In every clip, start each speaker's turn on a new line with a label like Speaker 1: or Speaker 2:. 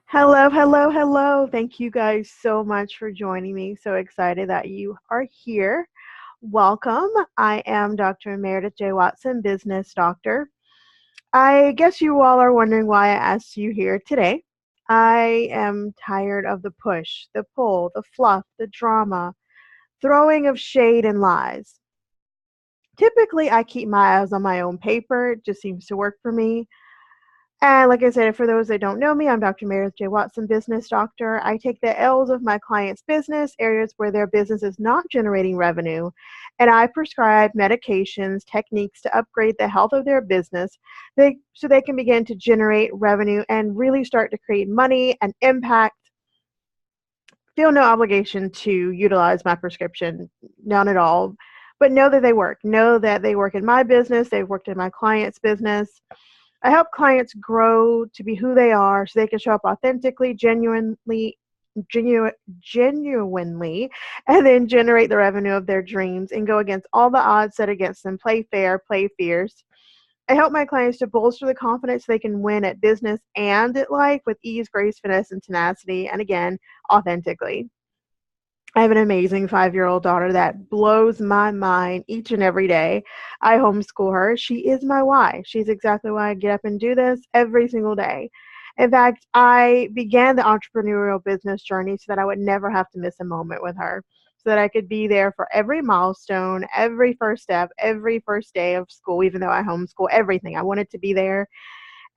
Speaker 1: Hello, hello, hello. Thank you guys so much for joining me. So excited that you are here. Welcome. I am Dr. Meredith J. Watson, business doctor. I guess you all are wondering why I asked you here today. I am tired of the push, the pull, the fluff, the drama, throwing of shade and lies. Typically, I keep my eyes on my own paper. It just seems to work for me. And like I said, for those that don't know me, I'm Dr. Meredith J. Watson, business doctor. I take the L's of my clients' business, areas where their business is not generating revenue, and I prescribe medications, techniques to upgrade the health of their business so they can begin to generate revenue and really start to create money and impact. Feel no obligation to utilize my prescription, none at all, but know that they work. Know that they work in my business, they've worked in my client's business. I help clients grow to be who they are so they can show up authentically, genuinely, and then generate the revenue of their dreams and go against all the odds set against them. Play fair, play fierce. I help my clients to bolster the confidence so they can win at business and at life with ease, grace, finesse, and tenacity, and again, authentically. I have an amazing 5-year-old daughter that blows my mind each and every day. I homeschool her. She is my why. She's exactly why I get up and do this every single day. In fact, I began the entrepreneurial business journey so that I would never have to miss a moment with her, so that I could be there for every milestone, every first step, every first day of school, even though I homeschool, everything. I wanted to be there.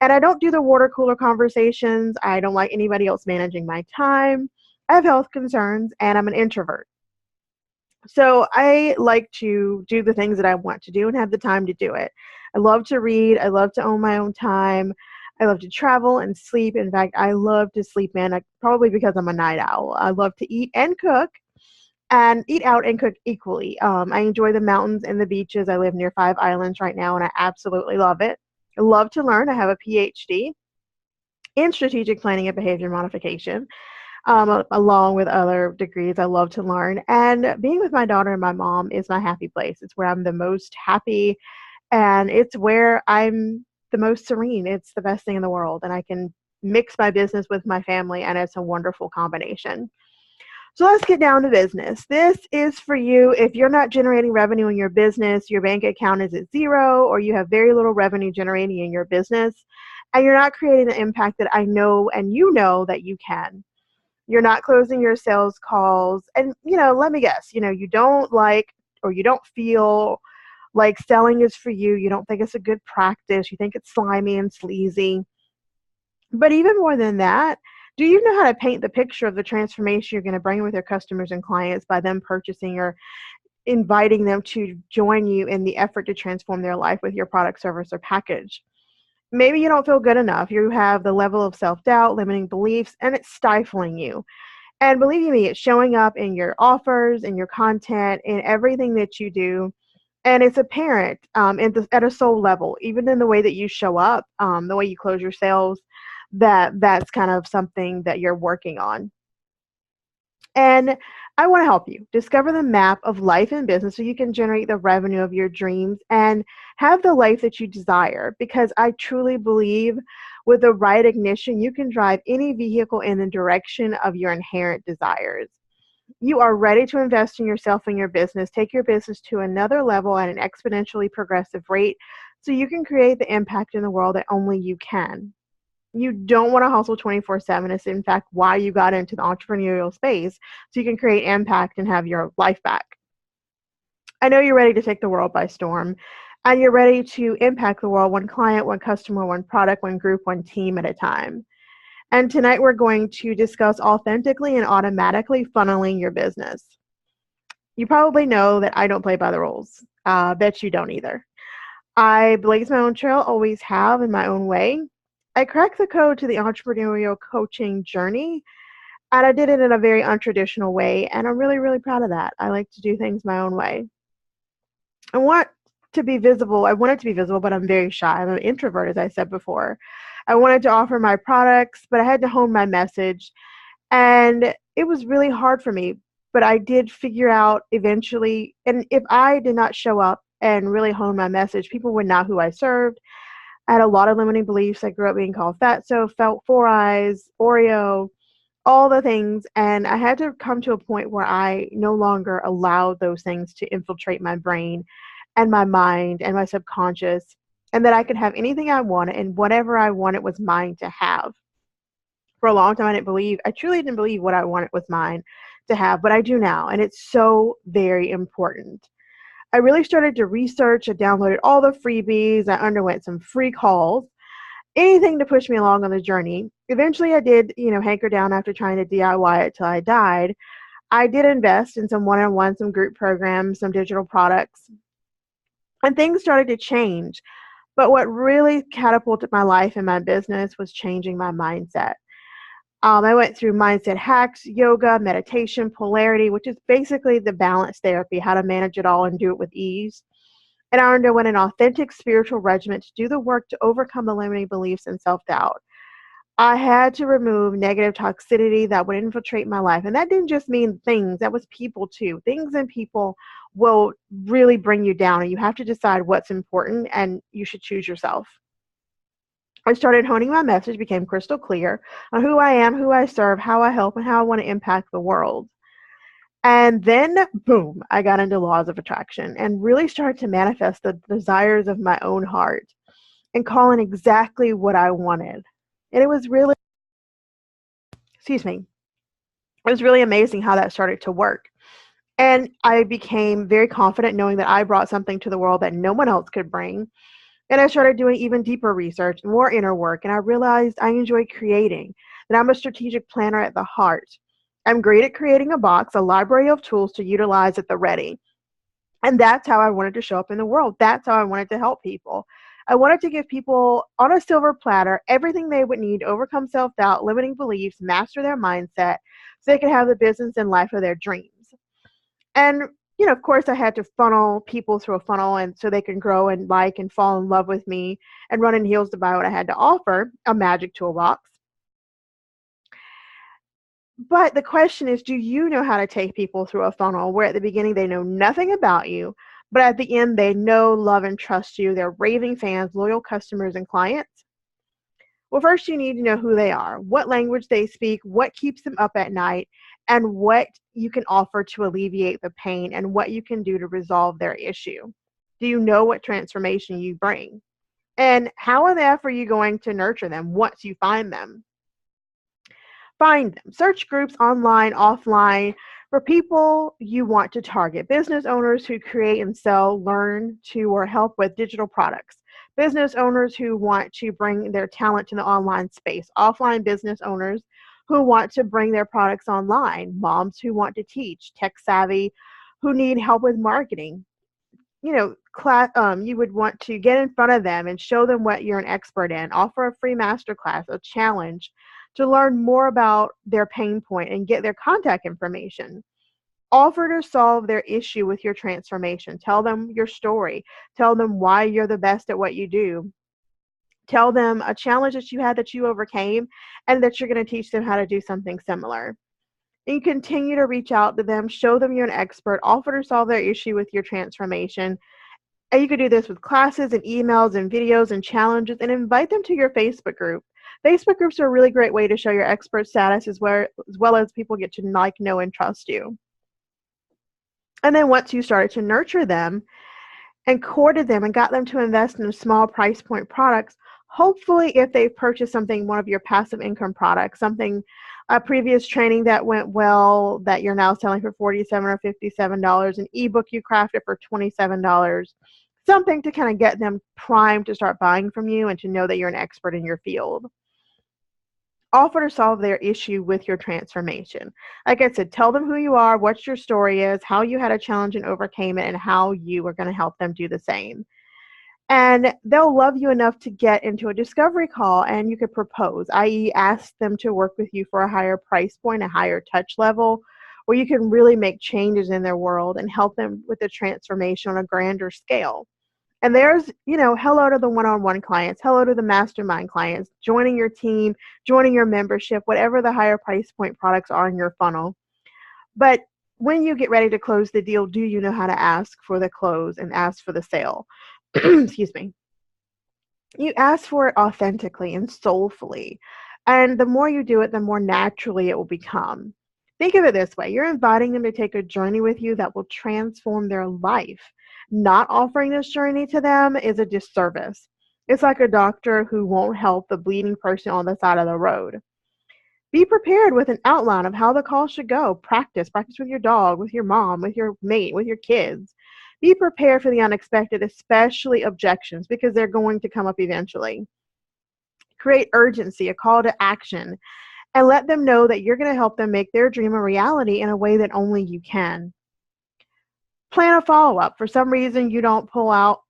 Speaker 1: And I don't do the water cooler conversations. I don't like anybody else managing my time. I have health concerns and I'm an introvert. So I like to do the things that I want to do and have the time to do it. I love to read. I love to own my own time. I love to travel and sleep. In fact, I love to sleep in, probably because I'm a night owl. I love to eat and cook and eat out and cook equally. I enjoy the mountains and the beaches. I live near 5 islands right now and I absolutely love it. I love to learn. I have a PhD in strategic planning and behavior modification, along with other degrees. I love to learn. And being with my daughter and my mom is my happy place. It's where I'm the most happy, and it's where I'm the most serene. It's the best thing in the world. And I can mix my business with my family, and it's a wonderful combination. So let's get down to business. This is for you if you're not generating revenue in your business, your bank account is at zero, or you have very little revenue generating in your business, and you're not creating the impact that I know and you know that you can. You're not closing your sales calls. And, let me guess, you don't like or you don't feel like selling is for you. You don't think it's a good practice. You think it's slimy and sleazy. But even more than that, do you know how to paint the picture of the transformation you're going to bring with your customers and clients by them purchasing or inviting them to join you in the effort to transform their life with your product, service, or package? Maybe you don't feel good enough. You have the level of self-doubt, limiting beliefs, and it's stifling you. And believe you me, it's showing up in your offers, in your content, in everything that you do. And it's apparent at a soul level, even in the way that you show up, the way you close your sales, that's kind of something that you're working on. And I want to help you discover the map of life and business so you can generate the revenue of your dreams and have the life that you desire. Because I truly believe with the right ignition, you can drive any vehicle in the direction of your inherent desires. You are ready to invest in yourself and your business, take your business to another level at an exponentially progressive rate so you can create the impact in the world that only you can. You don't want to hustle 24/7. It's in fact why you got into the entrepreneurial space, so you can create impact and have your life back. I know you're ready to take the world by storm, and you're ready to impact the world one client, one customer, one product, one group, one team at a time. And tonight we're going to discuss authentically and automatically funneling your business. You probably know that I don't play by the rules. Bet you don't either. I blaze my own trail, always have in my own way. I cracked the code to the entrepreneurial coaching journey, and I did it in a very untraditional way, and I'm really, really proud of that. I like to do things my own way. I want to be visible. I want it to be visible, but I'm very shy. I'm an introvert, as I said before. I wanted to offer my products, but I had to hone my message, and it was really hard for me, but I did figure out eventually, and if I did not show up and really hone my message, people would know who I served. I had a lot of limiting beliefs. I grew up being called fatso, felt four eyes, Oreo, all the things. And I had to come to a point where I no longer allowed those things to infiltrate my brain and my mind and my subconscious, and that I could have anything I wanted, and whatever I wanted was mine to have. For a long time, I truly didn't believe what I wanted was mine to have, but I do now. And it's so very important. I really started to research. I downloaded all the freebies. I underwent some free calls, anything to push me along on the journey. Eventually, I did, hanker down after trying to DIY it till I died. I did invest in some one-on-one, some group programs, some digital products, and things started to change. But what really catapulted my life and my business was changing my mindset. I went through mindset hacks, yoga, meditation, polarity, which is basically the balance therapy, how to manage it all and do it with ease. And I underwent an authentic spiritual regimen to do the work to overcome the limiting beliefs and self-doubt. I had to remove negative toxicity that would infiltrate my life. And that didn't just mean things, that was people too. Things and people will really bring you down, and you have to decide what's important, and you should choose yourself. I started honing my message, became crystal clear on who I am, who I serve, how I help, and how I want to impact the world. And then, boom, I got into laws of attraction and really started to manifest the desires of my own heart and call in exactly what I wanted. And it was really, it was really amazing how that started to work. And I became very confident knowing that I brought something to the world that no one else could bring. And I started doing even deeper research, more inner work, and I realized I enjoy creating, that I'm a strategic planner at the heart. I'm great at creating a box, a library of tools to utilize at the ready. And that's how I wanted to show up in the world. That's how I wanted to help people. I wanted to give people on a silver platter everything they would need to overcome self-doubt, limiting beliefs, master their mindset, so they could have the business and life of their dreams. And of course, I had to funnel people through a funnel, and so they can grow and like and fall in love with me and run in heels to buy what I had to offer, a magic toolbox. But the question is, do you know how to take people through a funnel where at the beginning they know nothing about you, but at the end they know, love, and trust you? They're raving fans, loyal customers, and clients. Well, first you need to know who they are, what language they speak, what keeps them up at night, and what you can offer to alleviate the pain, and what you can do to resolve their issue. Do you know what transformation you bring? And how on earth are you going to nurture them once you find them? Find them. Search groups online, offline, for people you want to target. Business owners who create and sell, learn to, or help with digital products. Business owners who want to bring their talent to the online space. Offline business owners who want to bring their products online. Moms who want to teach. Tech savvy who need help with marketing. You would want to get in front of them and show them what you're an expert in. Offer a free masterclass, a challenge to learn more about their pain point and get their contact information. Offer to solve their issue with your transformation. Tell them your story. Tell them why you're the best at what you do. Tell them a challenge that you had that you overcame, and that you're going to teach them how to do something similar. And you continue to reach out to them, show them you're an expert, offer to solve their issue with your transformation. And you could do this with classes and emails and videos and challenges, and invite them to your Facebook group. Facebook groups are a really great way to show your expert status, as well as people get to like, know, and trust you. And then once you started to nurture them and courted them and got them to invest in small price point products, hopefully if they've purchased one of your passive income products, a previous training that went well that you're now selling for $47 or $57, an ebook you crafted for $27, something to kind of get them primed to start buying from you and to know that you're an expert in your field. Offer to solve their issue with your transformation. Like I said, tell them who you are, what your story is, how you had a challenge and overcame it, and how you are going to help them do the same. And they'll love you enough to get into a discovery call, and you could propose, i.e. ask them to work with you for a higher price point, a higher touch level, where you can really make changes in their world and help them with the transformation on a grander scale. And there's, hello to the one-on-one clients, hello to the mastermind clients, joining your team, joining your membership, whatever the higher price point products are in your funnel. But when you get ready to close the deal, do you know how to ask for the close and ask for the sale? Excuse me. You ask for it authentically and soulfully. And the more you do it, the more naturally it will become. Think of it this way: you're inviting them to take a journey with you that will transform their life. Not offering this journey to them is a disservice. It's like a doctor who won't help the bleeding person on the side of the road. Be prepared with an outline of how the call should go. Practice with your dog, with your mom, with your mate, with your kids. Be prepared for the unexpected, especially objections, because they're going to come up eventually. Create urgency, a call to action, and let them know that you're going to help them make their dream a reality in a way that only you can. Plan a follow-up. For some reason you don't pull out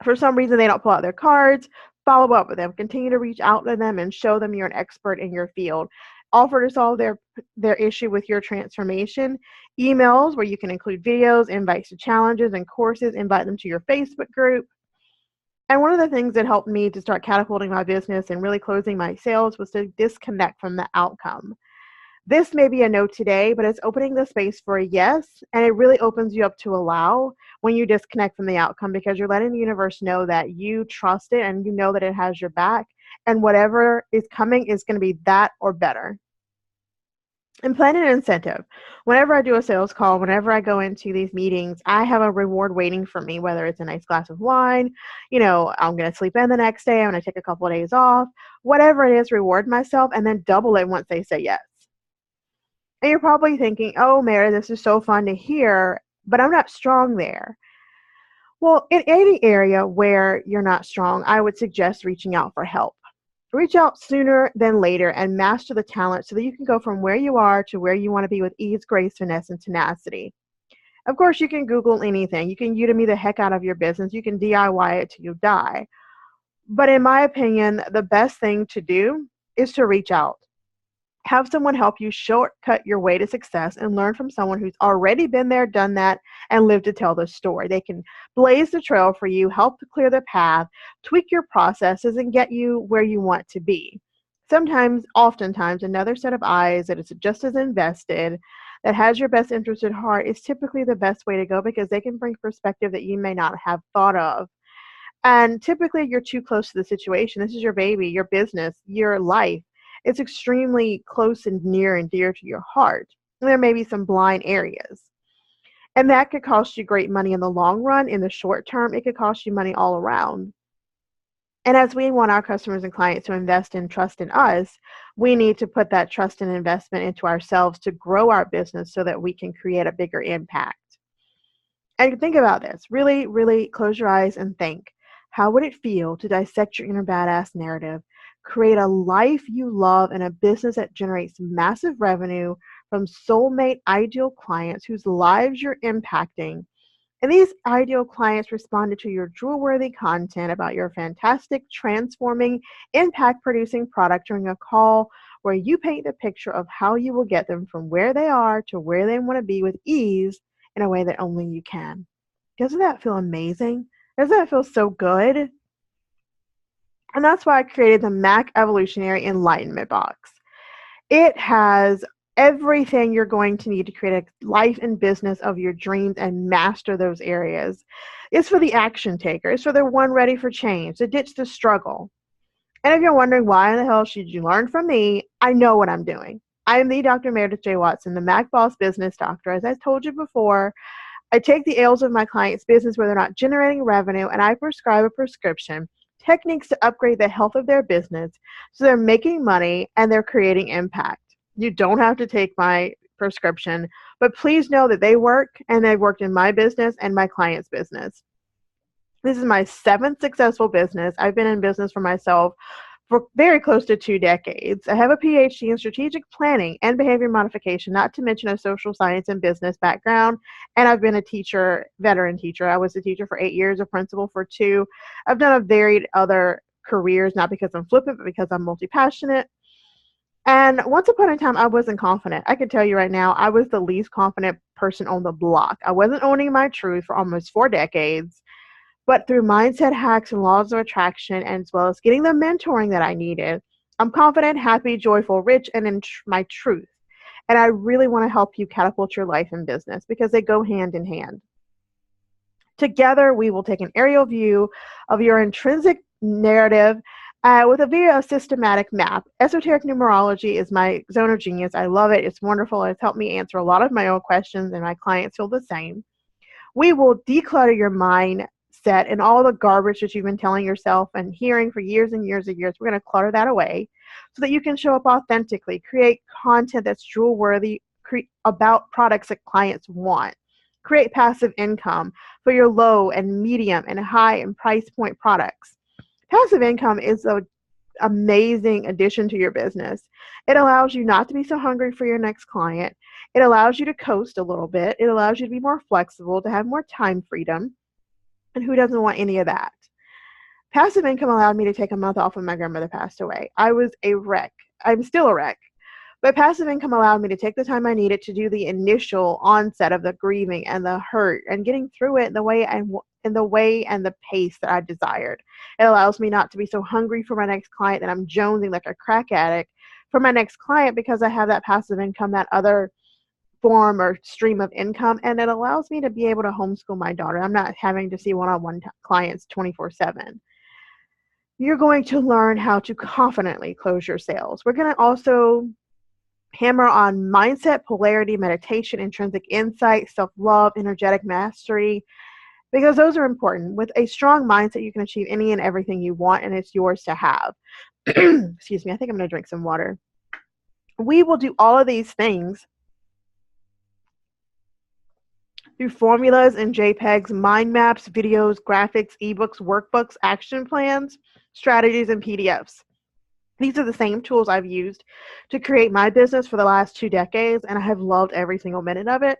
Speaker 1: for some reason they don't pull out their cards, follow up with them. Continue to reach out to them and show them you're an expert in your field. Offer to solve their issue with your transformation. Emails where you can include videos, invites to challenges and courses, invite them to your Facebook group. And one of the things that helped me to start catapulting my business and really closing my sales was to disconnect from the outcome. This may be a no today, but it's opening the space for a yes, and it really opens you up to allow when you disconnect from the outcome, because you're letting the universe know that you trust it and you know that it has your back, and whatever is coming is going to be that or better. And plan an incentive. Whenever I do a sales call, whenever I go into these meetings, I have a reward waiting for me, whether it's a nice glass of wine, I'm going to sleep in the next day, I'm going to take a couple of days off, whatever it is, reward myself and then double it once they say yes. And you're probably thinking, oh, Mary, this is so fun to hear, but I'm not strong there. Well, in any area where you're not strong, I would suggest reaching out for help. Reach out sooner than later and master the talent so that you can go from where you are to where you want to be with ease, grace, finesse, and tenacity. Of course, you can Google anything. You can Udemy the heck out of your business. You can DIY it till you die. But in my opinion, the best thing to do is to reach out. Have someone help you shortcut your way to success and learn from someone who's already been there, done that, and lived to tell the story. They can blaze the trail for you, help to clear the path, tweak your processes, and get you where you want to be. Oftentimes, another set of eyes that is just as invested, that has your best interest at heart, is typically the best way to go, because they can bring perspective that you may not have thought of. And typically, you're too close to the situation. This is your baby, your business, your life. It's extremely close and near and dear to your heart. And there may be some blind areas. And that could cost you great money in the long run. In the short term, it could cost you money all around. And as we want our customers and clients to invest and trust in us, we need to put that trust and investment into ourselves to grow our business so that we can create a bigger impact. And think about this. Really, really close your eyes and think. How would it feel to dissect your inner badass narrative, create a life you love and a business that generates massive revenue from soulmate ideal clients whose lives you're impacting? And these ideal clients responded to your jewel-worthy content about your fantastic, transforming, impact-producing product during a call where you paint the picture of how you will get them from where they are to where they want to be with ease in a way that only you can. Doesn't that feel amazing? Doesn't that feel so good? And that's why I created the Mac Evolutionary Enlightenment Box. It has everything you're going to need to create a life and business of your dreams and master those areas. It's for the action taker. It's for the one ready for change, to ditch the struggle. And if you're wondering why in the hell should you learn from me, I know what I'm doing. I am the Dr. Meredith J. Watson, the Mac Boss Business Doctor. As I told you before, I take the ails of my clients' business where they're not generating revenue, and I prescribe a prescription, techniques to upgrade the health of their business so they're making money and they're creating impact. You don't have to take my prescription, but please know that they work, and they've worked in my business and my client's business. This is my 7th successful business. I've been in business for myself for very close to 2 decades. I have a PhD in strategic planning and behavior modification, not to mention a social science and business background. And I've been a teacher, veteran teacher. I was a teacher for 8 years, a principal for 2. I've done a varied other careers, not because I'm flippant, but because I'm multi-passionate. And once upon a time, I wasn't confident. I can tell you right now, I was the least confident person on the block. I wasn't owning my truth for almost 4 decades. But through mindset hacks and laws of attraction, and as well as getting the mentoring that I needed, I'm confident, happy, joyful, rich, and in my truth. And I really want to help you catapult your life and business because they go hand in hand. Together, we will take an aerial view of your intrinsic narrative with a via systematic map. Esoteric numerology is my zone of genius. I love it. It's wonderful. It's helped me answer a lot of my own questions, and my clients feel the same. We will declutter your mindset and all the garbage that you've been telling yourself and hearing for years and years and years. We're going to clutter that away so that you can show up authentically, create content that's jewel worthy about products that clients want, create passive income for your low and medium and high and price point products. Passive income is an amazing addition to your business. It allows you not to be so hungry for your next client. It allows you to coast a little bit. It allows you to be more flexible, to have more time freedom. And who doesn't want any of that? Passive income allowed me to take a month off when my grandmother passed away. I was a wreck. I'm still a wreck. But passive income allowed me to take the time I needed to do the initial onset of the grieving and the hurt and getting through it in the way and the pace that I desired. It allows me not to be so hungry for my next client that I'm jonesing like a crack addict for my next client, because I have that passive income, that other form or stream of income, and it allows me to be able to homeschool my daughter. I'm not having to see one-on-one clients 24/7. You're going to learn how to confidently close your sales. We're going to also hammer on mindset, polarity, meditation, intrinsic insight, self-love, energetic mastery, because those are important. With a strong mindset, you can achieve any and everything you want, and it's yours to have. Excuse me, I think I'm going to drink some water. We will do all of these things through formulas and JPEGs, mind maps, videos, graphics, ebooks, workbooks, action plans, strategies, and PDFs. These are the same tools I've used to create my business for the last 2 decades, and I have loved every single minute of it.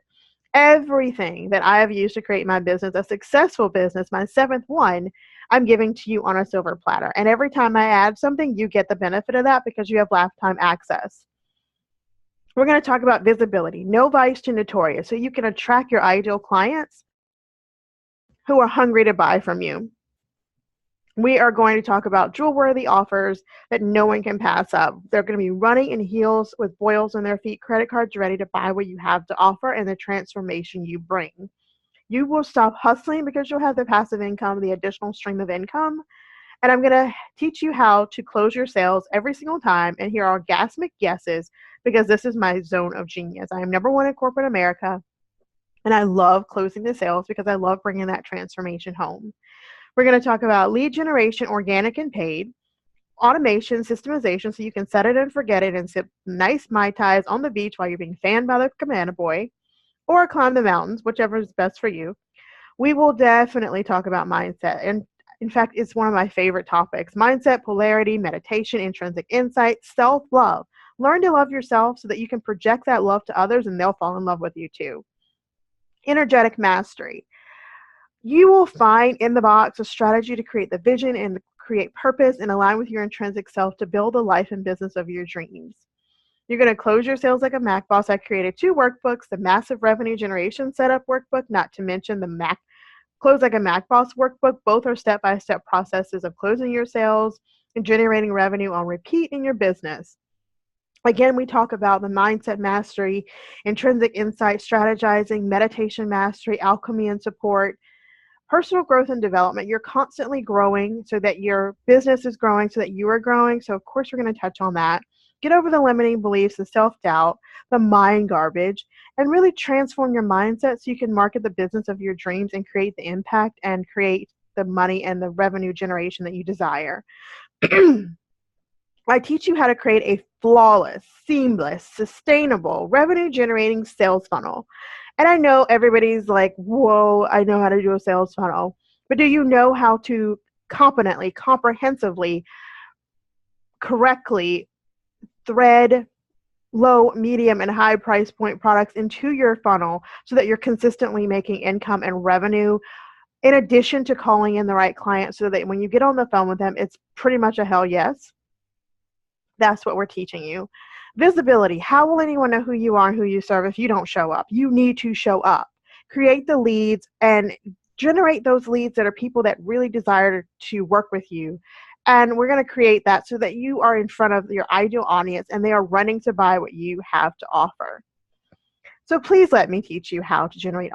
Speaker 1: Everything that I have used to create my business, a successful business, my 7th one, I'm giving to you on a silver platter. And every time I add something, you get the benefit of that because you have lifetime access. We're going to talk about visibility, no vice to notorious, so you can attract your ideal clients who are hungry to buy from you. We are going to talk about jewel-worthy offers that no one can pass up. They're going to be running in heels with boils on their feet, credit cards ready to buy what you have to offer and the transformation you bring. You will stop hustling because you'll have the passive income, the additional stream of income. And I'm going to teach you how to close your sales every single time and hear orgasmic yeses, because this is my zone of genius. I am number one in corporate America, and I love closing the sales because I love bringing that transformation home. We're going to talk about lead generation, organic and paid, automation, systemization, so you can set it and forget it and sip nice Mai Tais on the beach while you're being fanned by the cabana boy, or climb the mountains, whichever is best for you. We will definitely talk about mindset. And in fact, it's one of my favorite topics. Mindset, polarity, meditation, intrinsic insight, self-love. Learn to love yourself so that you can project that love to others and they'll fall in love with you too. Energetic mastery. You will find in the box a strategy to create the vision and create purpose and align with your intrinsic self to build the life and business of your dreams. You're going to close your sales like a Mac boss. I created 2 workbooks, the Massive Revenue Generation Setup Workbook, not to mention the Close Like a Mac Boss Workbook. Both are step-by-step processes of closing your sales and generating revenue on repeat in your business. Again, we talk about the mindset mastery, intrinsic insight, strategizing, meditation mastery, alchemy and support, personal growth and development. You're constantly growing so that your business is growing, so that you are growing. So, of course, we're going to touch on that. Get over the limiting beliefs, the self-doubt, the mind garbage, and really transform your mindset so you can market the business of your dreams and create the impact and create the money and the revenue generation that you desire. I teach you how to create a flawless, seamless, sustainable, revenue-generating sales funnel. And I know everybody's like, whoa, I know how to do a sales funnel. But do you know how to competently, comprehensively, correctly thread low, medium, and high price point products into your funnel so that you're consistently making income and revenue, in addition to calling in the right client so that when you get on the phone with them, it's pretty much a hell yes? That's what we're teaching you. Visibility. How will anyone know who you are and who you serve if you don't show up? You need to show up. Create the leads and generate those leads that are people that really desire to work with you. And we're going to create that so that you are in front of your ideal audience and they are running to buy what you have to offer. So please let me teach you how to generate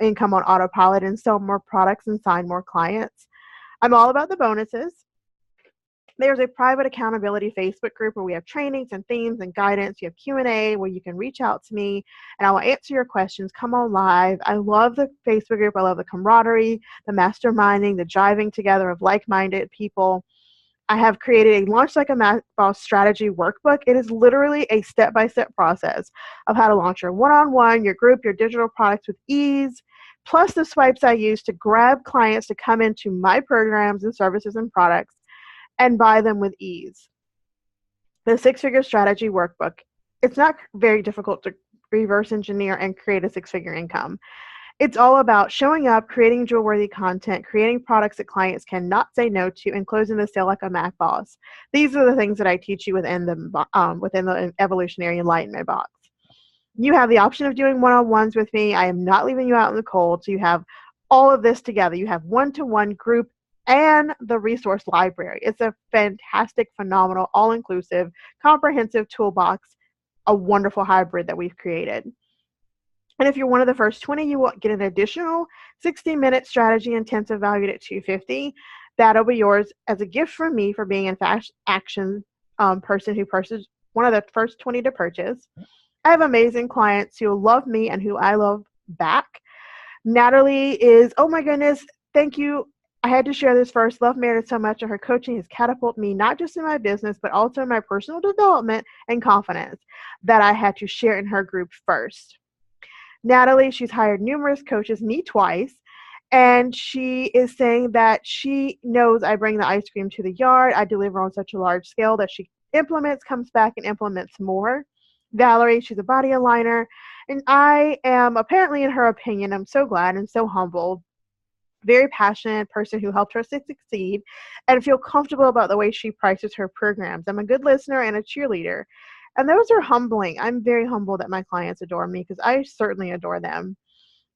Speaker 1: income on autopilot and sell more products and sign more clients. I'm all about the bonuses. There's a private accountability Facebook group where we have trainings and themes and guidance. You have Q&A where you can reach out to me and I will answer your questions. Come on live. I love the Facebook group. I love the camaraderie, the masterminding, the driving together of like-minded people. I have created a Launch Like a Mac Boss strategy workbook. It is literally a step-by-step process of how to launch your one-on-one, your group, your digital products with ease, plus the swipes I use to grab clients to come into my programs and services and products and buy them with ease. The six-figure strategy workbook. It's not very difficult to reverse engineer and create a six-figure income. It's all about showing up, creating jewel-worthy content, creating products that clients cannot say no to, and closing the sale like a Mac boss. These are the things that I teach you within the Evolutionary Enlightenment box. You have the option of doing one-on-ones with me. I am not leaving you out in the cold. So you have all of this together. You have one-to-one group and the resource library. It's a fantastic, phenomenal, all-inclusive, comprehensive toolbox, a wonderful hybrid that we've created. And if you're one of the first 20, you will get an additional 60-minute strategy intensive valued at $250. That'll be yours as a gift from me for being a fast action person who purchases one of the first 20 to purchase. I have amazing clients who love me and who I love back. Natalie is, oh my goodness, thank you. I had to share this first. Love Meredith so much, and her coaching has catapulted me not just in my business, but also in my personal development and confidence that I had to share in her group first. Natalie, she's hired numerous coaches, me twice, and she is saying that she knows I bring the ice cream to the yard. I deliver on such a large scale that she implements, comes back and implements more. Valerie, she's a body aligner, and I am apparently, in her opinion, I'm so glad and so humbled, very passionate person who helped her succeed and feel comfortable about the way she prices her programs. I'm a good listener and a cheerleader. And those are humbling. I'm very humbled that my clients adore me because I certainly adore them.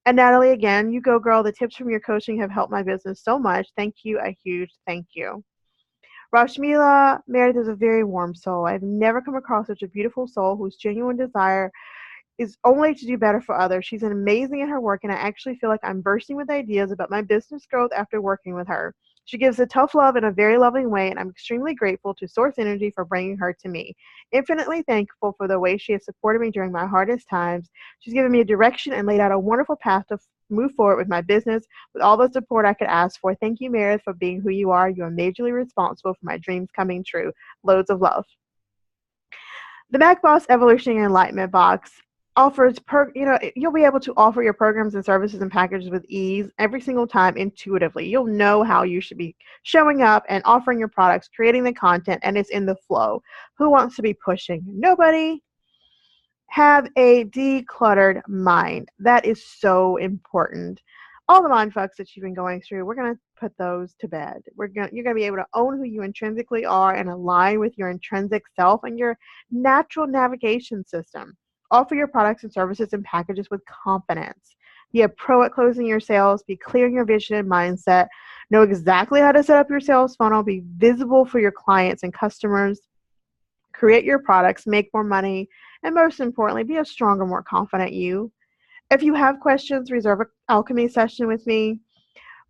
Speaker 1: And Natalie, again, you go girl. The tips from your coaching have helped my business so much. Thank you. A huge thank you. Rashmila, Meredith is a very warm soul. I've never come across such a beautiful soul whose genuine desire is only to do better for others. She's amazing at her work, and I actually feel like I'm bursting with ideas about my business growth after working with her. She gives the tough love in a very loving way, and I'm extremely grateful to Source Energy for bringing her to me. Infinitely thankful for the way she has supported me during my hardest times. She's given me a direction and laid out a wonderful path to move forward with my business with all the support I could ask for. Thank you, Meredith, for being who you are. You are majorly responsible for my dreams coming true. Loads of love. The Mac Boss Evolutionary Enlightenment box offers you'll be able to offer your programs and services and packages with ease every single time intuitively. You'll know how you should be showing up and offering your products, creating the content, and it's in the flow. Who wants to be pushing? Nobody. Have a decluttered mind. That is so important. All the mind fucks that you've been going through, we're going to put those to bed. You're going to be able to own who you intrinsically are and align with your intrinsic self and your natural navigation system. Offer your products and services and packages with confidence. Be a pro at closing your sales. Be clear in your vision and mindset. Know exactly how to set up your sales funnel. Be visible for your clients and customers. Create your products. Make more money. And most importantly, be a stronger, more confident you. If you have questions, reserve an alchemy session with me.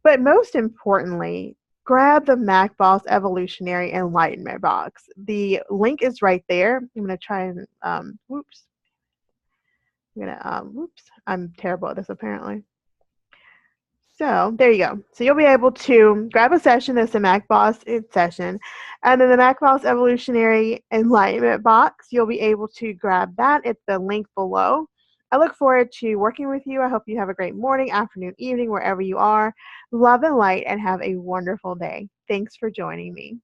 Speaker 1: But most importantly, grab the Mac Boss Evolutionary Enlightenment box. The link is right there. I'm going to try and, I'm terrible at this apparently. So there you go. So you'll be able to grab a session that's a Mac Boss session. And then the Mac Boss Evolutionary Enlightenment box, you'll be able to grab that at the link below. I look forward to working with you. I hope you have a great morning, afternoon, evening, wherever you are. Love and light, and have a wonderful day. Thanks for joining me.